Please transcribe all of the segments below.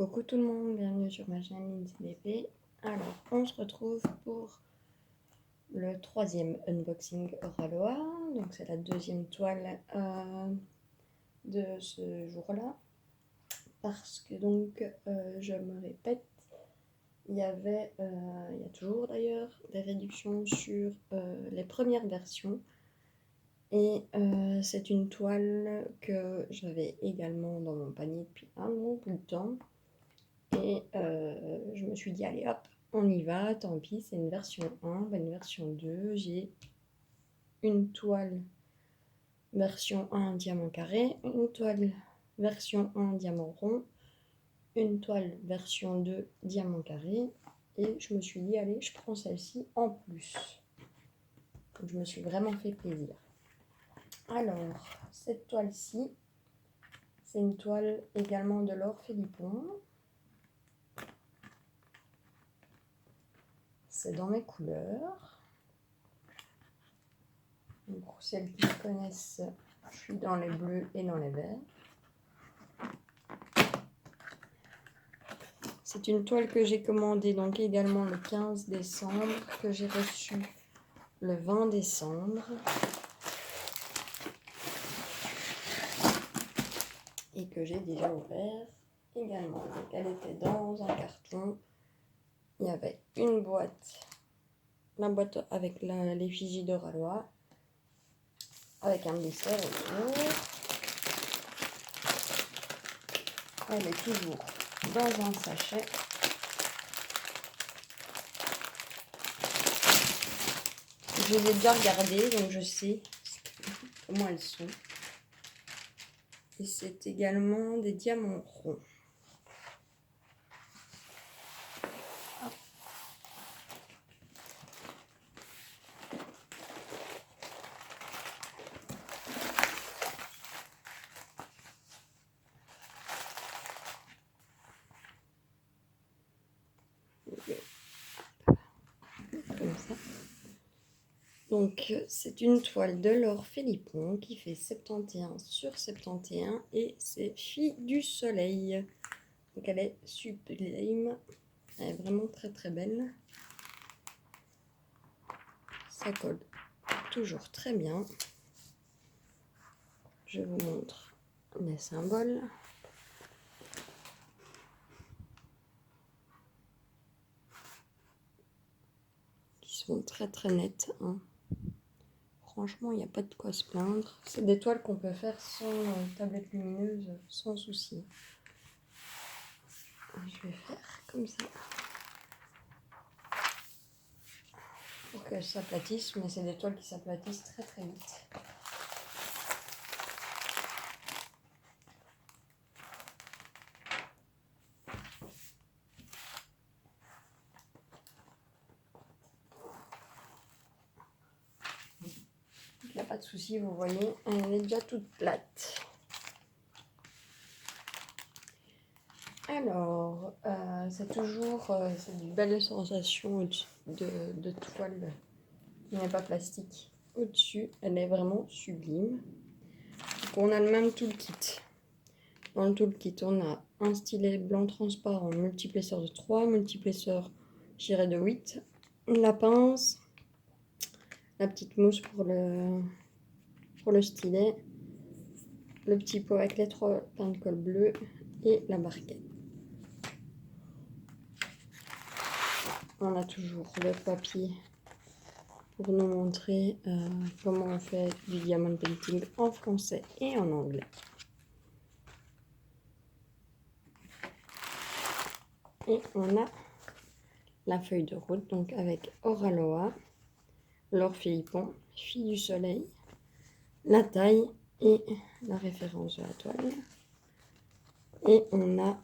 Coucou tout le monde, bienvenue sur ma chaîne Lindsay BP. Alors, on se retrouve pour le troisième unboxing Oraloa. Donc, c'est la deuxième toile de ce jour-là. Parce que donc, je me répète, il y a toujours d'ailleurs des réductions sur les premières versions. Et c'est une toile que j'avais également dans mon panier depuis un bon bout de temps. Et je me suis dit, allez hop, on y va, tant pis, c'est une version 1, une version 2. J'ai une toile version 1 diamant carré, une toile version 1 diamant rond, une toile version 2 diamant carré. Et je me suis dit, allez, je prends celle-ci en plus. Donc, je me suis vraiment fait plaisir. Alors, cette toile-ci, c'est une toile également de Laure Philippon. C'est dans mes couleurs. Donc, pour celles qui connaissent, je suis dans les bleus et dans les verts. C'est une toile que j'ai commandée donc également le 15 décembre, que j'ai reçue le 20 décembre. Et que j'ai déjà ouvert également. Donc, elle était dans un carton. Il y avait une boîte, la boîte avec l'effigie d'Oraloa, avec un blister autour. Elle est toujours dans un sachet. Je les ai déjà regardées, donc je sais comment elles sont. Et c'est également des diamants ronds. Comme ça. Donc c'est une toile de Laure Philippon qui fait 71 sur 71 et c'est Fille du Soleil. Donc elle est sublime, elle est vraiment très très belle. Ça colle toujours très bien. Je vous montre les symboles. Qui sont très très nets, hein. Franchement, il n'y a pas de quoi se plaindre. C'est des toiles qu'on peut faire sans tablette lumineuse, sans souci. Je vais faire comme ça. Pour qu'elles s'aplatissent, mais c'est des toiles qui s'aplatissent très très vite. Il n'y a pas de souci, vous voyez, elle est déjà toute plate. Alors, c'est toujours c'est une belle sensation de toile qui n'est pas plastique. Au-dessus, elle est vraiment sublime. Donc, on a le même toolkit. Dans le toolkit, on a un stylet blanc transparent, multiplesseur de 3, multiplesseur, je dirais de 8, la pince, la petite mousse pour le stylet, le petit pot avec les 3 pains de colle bleu et la barquette. On a toujours le papier pour nous montrer comment on fait du diamond painting en français et en anglais. Et on a la feuille de route, donc avec Oraloa, Laure Philippon, Fille du Soleil, la taille et la référence de la toile. Et on a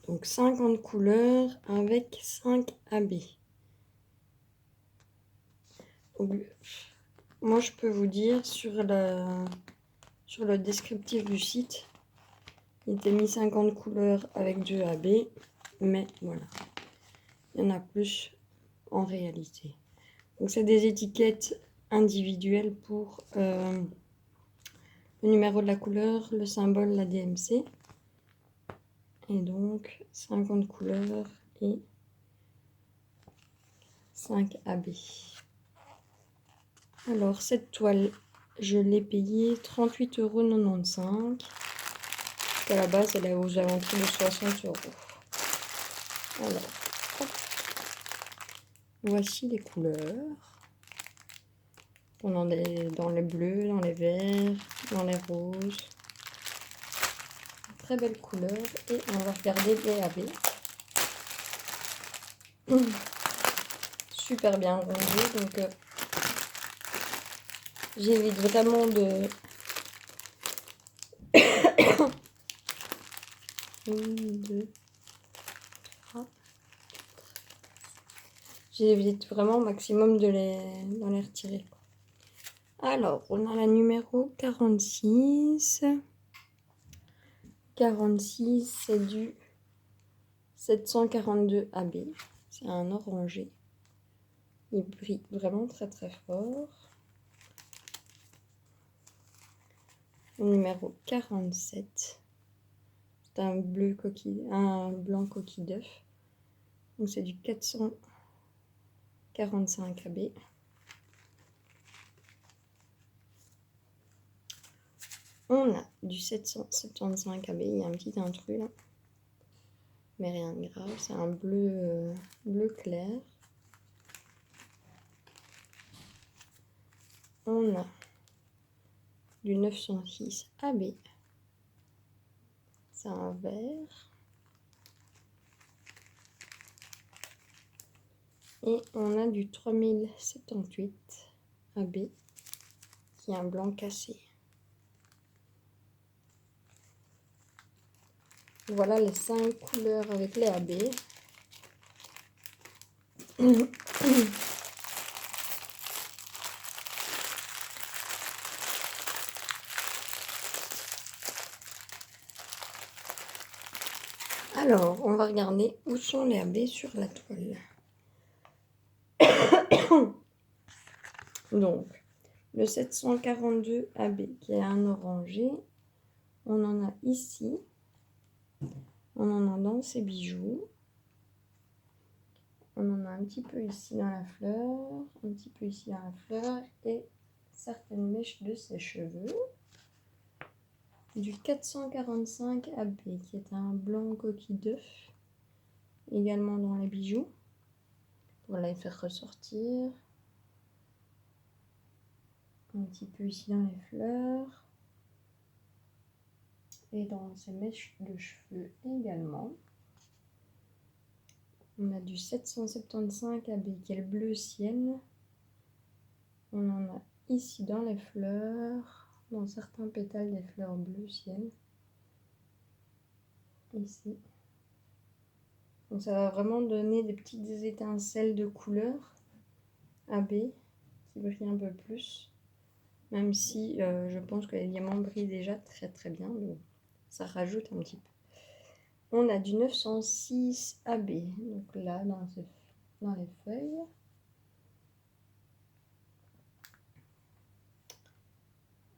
donc 50 couleurs avec 5 AB. Moi, je peux vous dire sur le descriptif du site, il était mis 50 couleurs avec 2 AB, mais voilà, il y en a plus en réalité. Donc, c'est des étiquettes individuelles pour le numéro de la couleur, le symbole, la DMC. Et donc 50 couleurs et 5 AB. Alors cette toile, je l'ai payée 38,95 €. À la base, elle est aux alentours de 60 €. Alors, hop. Voici les couleurs. On en est dans les bleus, dans les verts, dans les roses. Très belle couleur. Et on va regarder les AB. Super bien rangé. Donc, j'évite vraiment de... Une, deux, trois. J'évite vraiment au maximum de d'en les retirer. Alors, on a la numéro 46. 46, c'est du 742 AB. C'est un orangé. Il brille vraiment très très fort. Le numéro 47. C'est un bleu coquille, un blanc coquille d'œuf. Donc c'est du 445 AB. On a du 775 AB. Il y a un petit intrus là. Mais rien de grave. C'est un bleu, bleu clair. On a du 906 AB. C'est un vert. Et on a du 3078 AB qui est un blanc cassé. Voilà les 5 couleurs avec les AB. Alors, on va regarder où sont les AB sur la toile. Donc, le 742 AB qui est un orangé, on en a ici, on en a dans ces bijoux, on en a un petit peu ici dans la fleur, un petit peu ici dans la fleur et certaines mèches de ses cheveux. Du 445 AB qui est un blanc coquille d'œuf, également dans les bijoux, pour les faire ressortir. Un petit peu ici dans les fleurs et dans ces mèches de cheveux également. On a du 775 AB qui est le bleu ciel. On en a ici dans les fleurs, dans certains pétales des fleurs bleu ciel. Ici. Donc ça va vraiment donner des petites étincelles de couleur AB qui brillent un peu plus. Même si je pense que les diamants brillent déjà très très bien, mais ça rajoute un petit peu. On a du 906 AB, donc là dans les feuilles.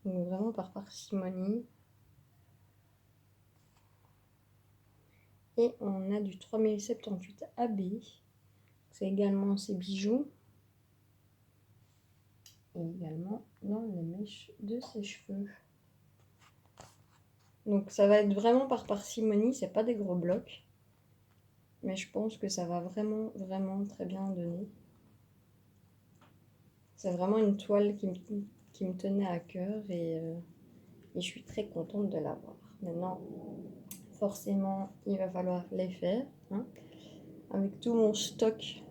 Donc vraiment par parcimonie. Et on a du 3078 AB. C'est également ces bijoux. Et également dans les mèches de ses cheveux. Donc ça va être vraiment par parcimonie, c'est pas des gros blocs. Mais je pense que ça va vraiment, vraiment très bien donner. C'est vraiment une toile qui me tenait à cœur et je suis très contente de l'avoir. Maintenant, forcément, il va falloir les faire. Hein. Avec tout mon stock,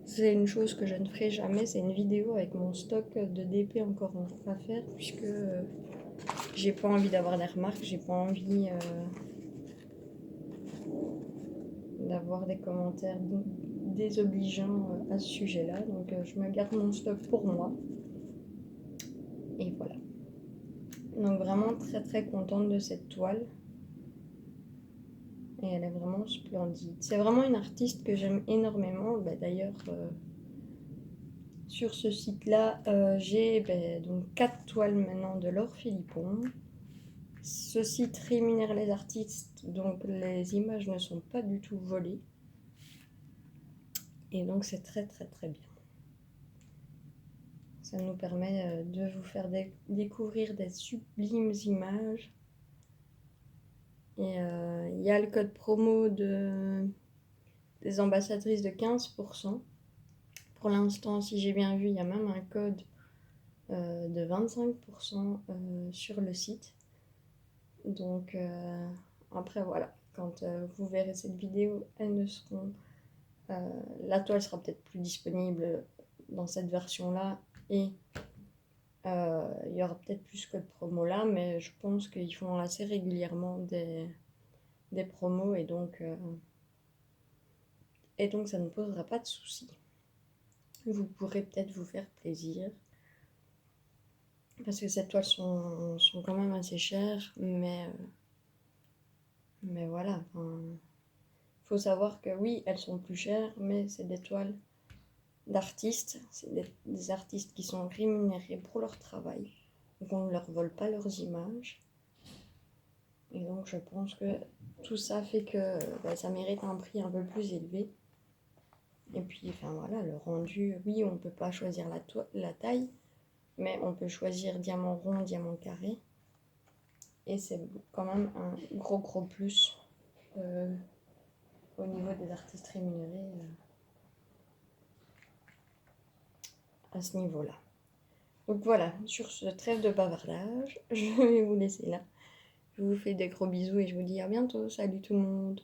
c'est une chose que je ne ferai jamais, c'est une vidéo avec mon stock de DP encore à faire, puisque j'ai pas envie d'avoir des remarques, j'ai pas envie d'avoir des commentaires désobligeants à ce sujet-là. Donc je me garde mon stock pour moi. Et voilà. Donc vraiment très très contente de cette toile. Et elle est vraiment splendide. C'est vraiment une artiste que j'aime énormément. Bah, d'ailleurs, sur ce site-là, j'ai donc 4 toiles maintenant de Laure Philippon. Ce site rémunère les artistes, donc les images ne sont pas du tout volées. Et donc c'est très très très bien. Ça nous permet de vous faire découvrir des sublimes images. Et il y a le code promo des ambassadrices de 15%. Pour l'instant, si j'ai bien vu, il y a même un code de 25% sur le site. Donc après voilà, quand vous verrez cette vidéo, elles ne seront... la toile sera peut-être plus disponible dans cette version-là et il y aura peut-être plus ce code promo là, mais je pense qu'ils font assez régulièrement des promos et donc ça ne posera pas de soucis. Vous pourrez peut-être vous faire plaisir. Parce que ces toiles sont quand même assez chères, mais voilà. Faut savoir que oui, elles sont plus chères, mais c'est des toiles d'artistes. C'est des artistes qui sont rémunérés pour leur travail. Donc on ne leur vole pas leurs images. Et donc je pense que tout ça fait que ça mérite un prix un peu plus élevé. Et puis, enfin voilà, le rendu, oui, on ne peut pas choisir la taille, mais on peut choisir diamant rond, diamant carré. Et c'est quand même un gros plus au niveau des artistes rémunérés à ce niveau-là. Donc voilà, sur ce trêve de bavardage, je vais vous laisser là. Je vous fais des gros bisous et je vous dis à bientôt. Salut tout le monde!